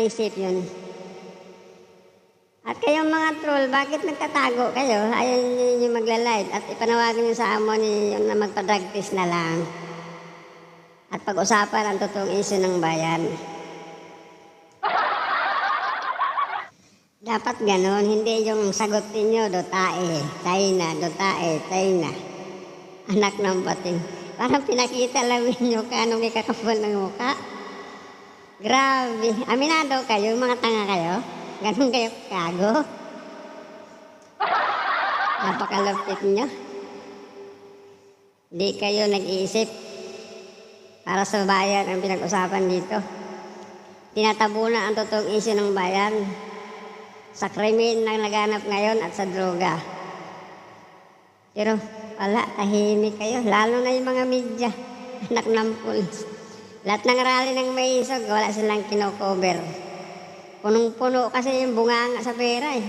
isip yun. At kayong mga troll, bakit nagtatago kayo? Ayaw niyo magla-live at ipanawagan niyo sa amo niyo na magpa-drug test na lang. At pag-usapan ang totoong issue ng bayan. Dapat ganon, hindi yung sagot ninyo, dotae, China, dotae, China. Anak ng bating. Parang pinakita lang ninyo kano may kakapal ng muka. Grabe. Aminado kayo, mga tanga kayo? Ganon kayo kago? Napakalapit nyo. Hindi kayo nag-iisip para sa bayan ang pinag-usapan dito. Tinatabunan ang totoong issue ng bayan sa krimen na naganap ngayon at sa droga. Pero wala, tahimik kayo. Lalo na yung mga media, anak ng pulis. Lahat ng rally ng may isog, wala silang kino-cover. Punong-puno kasi yung bunganga sa pera eh.